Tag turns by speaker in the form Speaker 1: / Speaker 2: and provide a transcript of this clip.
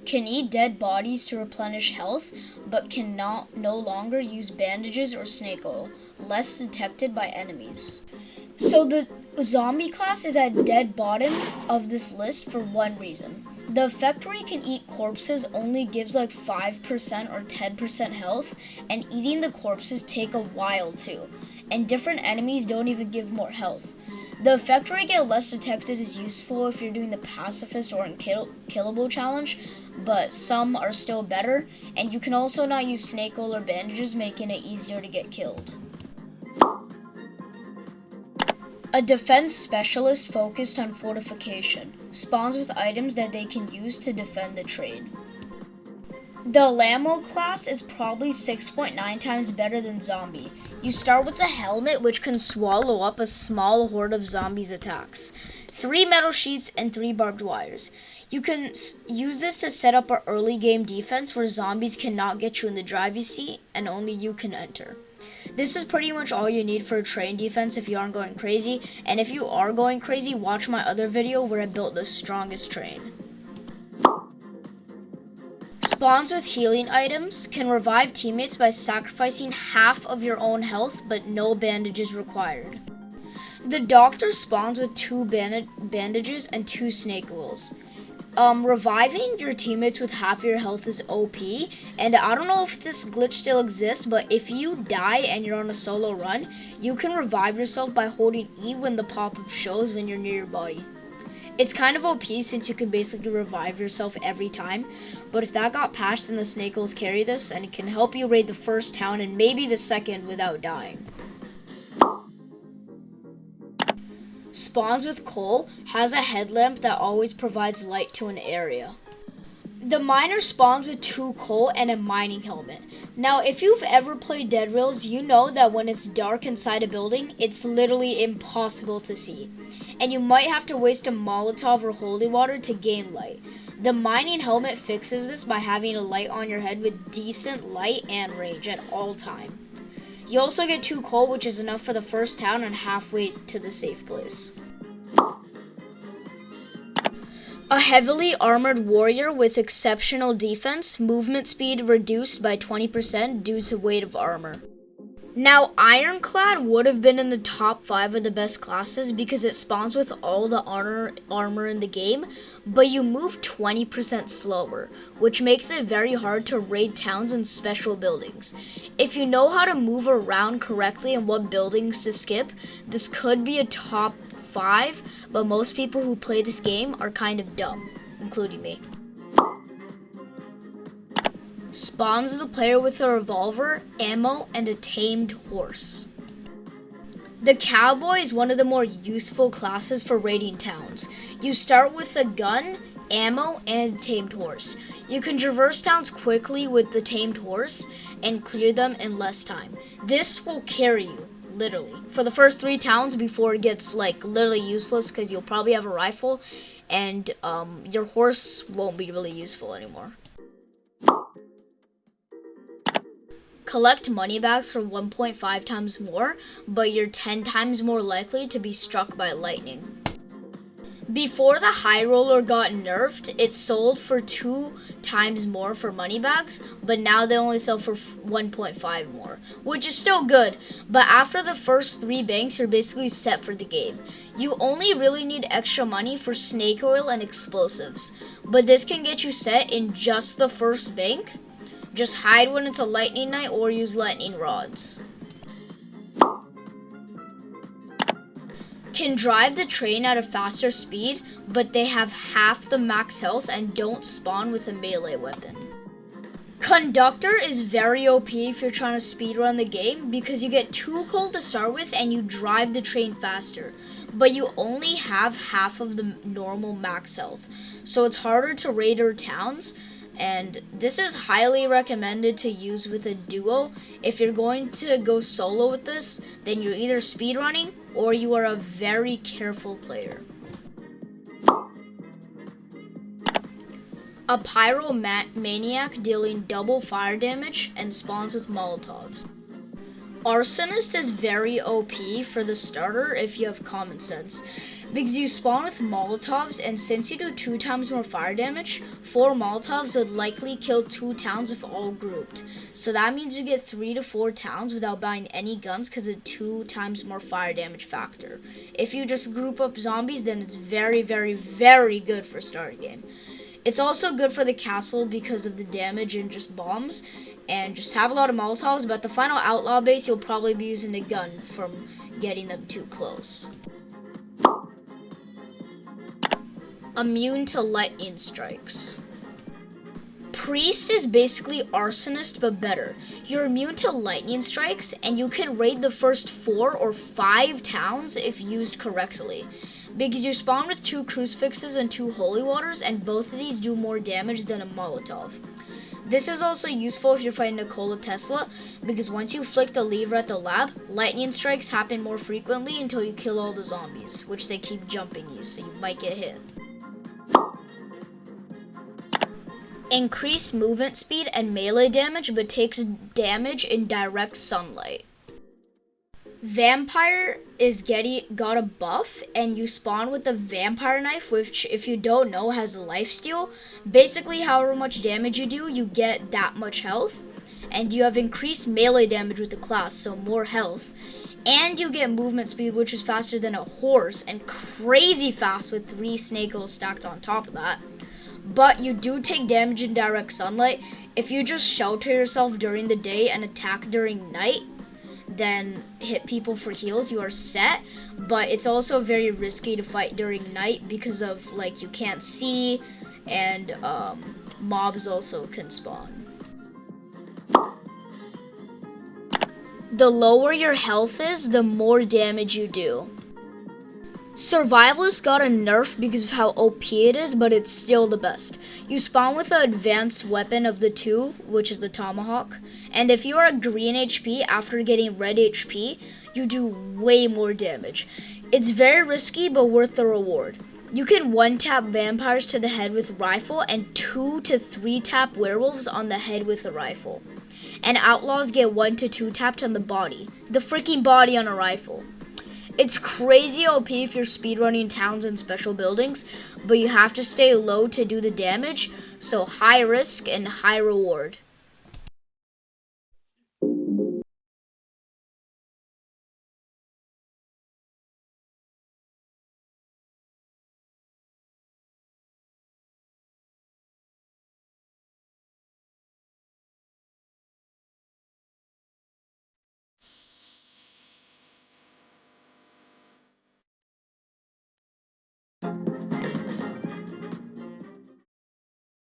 Speaker 1: can eat dead bodies to replenish health, but no longer use bandages or snake oil, less detected by enemies. So the zombie class is at dead bottom of this list for one reason. The effect where you can eat corpses only gives like 5% or 10% health, and eating the corpses take a while too, and different enemies don't even give more health. The effect where you get less detected is useful if you're doing the pacifist or unkillable challenge, but some are still better, and you can also not use snake oil or bandages, making it easier to get killed. A defense specialist focused on fortification spawns with items that they can use to defend the trade. The Lamo class is probably 6.9 times better than zombie. You start with a helmet which can swallow up a small horde of zombies' attacks, 3 metal sheets and 3 barbed wires. You can use this to set up an early game defense where zombies cannot get you in the driver's seat and only you can enter. This is pretty much all you need for a train defense if you aren't going crazy, and if you are going crazy, watch my other video where I built the strongest train. Spawns with healing items can revive teammates by sacrificing half of your own health, but no bandages required. The doctor spawns with 2 bandages and 2 snake oils. Reviving your teammates with half your health is OP, and I don't know if this glitch still exists, but if you die and you're on a solo run, you can revive yourself by holding E when the pop-up shows when you're near your body. It's kind of OP since you can basically revive yourself every time, but if that got patched, then the snake oils carry this, and it can help you raid the first town and maybe the second without dying. Spawns with coal has a headlamp that always provides light to an area. The miner spawns with 2 coal and a mining helmet. Now, if you've ever played Dead Rails, you know that when it's dark inside a building, it's literally impossible to see, and you might have to waste a Molotov or holy water to gain light. The mining helmet fixes this by having a light on your head with decent light and range at all time. You also get 2 coal, which is enough for the first town and halfway to the safe place. A heavily armored warrior with exceptional defense, movement speed reduced by 20% due to weight of armor. Now, Ironclad would have been in the top 5 of the best classes because it spawns with all the armor in the game, but you move 20% slower, which makes it very hard to raid towns and special buildings. If you know how to move around correctly and what buildings to skip, this could be a top 5, but most people who play this game are kind of dumb, including me. Spawns the player with a revolver, ammo, and a tamed horse. The cowboy is one of the more useful classes for raiding towns. You start with a gun, ammo, and a tamed horse. You can traverse towns quickly with the tamed horse and clear them in less time. This will carry you, literally, for the first 3 towns before it gets literally useless because you'll probably have a rifle and your horse won't be really useful anymore. Collect money bags for 1.5 times more, but you're 10 times more likely to be struck by lightning. Before the high roller got nerfed, it sold for 2 times more for money bags, but now they only sell for 1.5 more, which is still good, but after the first 3 banks, you're basically set for the game. You only really need extra money for snake oil and explosives, but this can get you set in just the first bank. Just hide when it's a lightning night or use lightning rods. Can drive the train at a faster speed, but they have half the max health and don't spawn with a melee weapon. Conductor is very OP if you're trying to speedrun the game because you get 2 coal to start with and you drive the train faster, but you only have half of the normal max health, so it's harder to raid our towns. And this is highly recommended to use with a duo. If you're going to go solo with this, then you're either speedrunning or you are a very careful player. A pyromaniac dealing double fire damage and spawns with molotovs. Arsonist is very OP for the starter if you have common sense. Because you spawn with Molotovs, and since you do 2 times more fire damage, 4 Molotovs would likely kill 2 towns if all grouped. So that means you get 3 to 4 towns without buying any guns because of 2 times more fire damage factor. If you just group up zombies, then it's very, very, very good for start game. It's also good for the castle because of the damage and just bombs, and just have a lot of Molotovs, but the final outlaw base, you'll probably be using a gun from getting them too close. Immune to lightning strikes. Priest is basically arsonist but better. You're immune to lightning strikes, and you can raid the first 4 or 5 towns if used correctly. Because you spawn with 2 crucifixes and 2 holy waters, and both of these do more damage than a Molotov. This is also useful if you're fighting Nikola Tesla, because once you flick the lever at the lab, lightning strikes happen more frequently until you kill all the zombies, which they keep jumping you, so you might get hit. Increased movement speed and melee damage, but takes damage in direct sunlight. Vampire is got a buff, and you spawn with the vampire knife, which, if you don't know, has a lifesteal. Basically, however much damage you do, you get that much health, and you have increased melee damage with the class, so more health. And you get movement speed, which is faster than a horse, and crazy fast with 3 snake-os stacked on top of that. But you do take damage in direct sunlight. If you just shelter yourself during the day and attack during night, then hit people for heals, you are set. But it's also very risky to fight during night because of, like, you can't see, and mobs also can spawn. The lower your health is, the more damage you do. Survivalist got a nerf because of how OP it is, but it's still the best. You spawn with the advanced weapon of the 2, which is the tomahawk, and if you are a green HP after getting red HP, you do way more damage. It's very risky, but worth the reward. You can 1-tap vampires to the head with rifle, and 2 to 3 tap werewolves on the head with a rifle. And outlaws get 1 to 2 tapped on the body. The freaking body on a rifle. It's crazy OP if you're speedrunning towns and special buildings, but you have to stay low to do the damage, so high risk and high reward.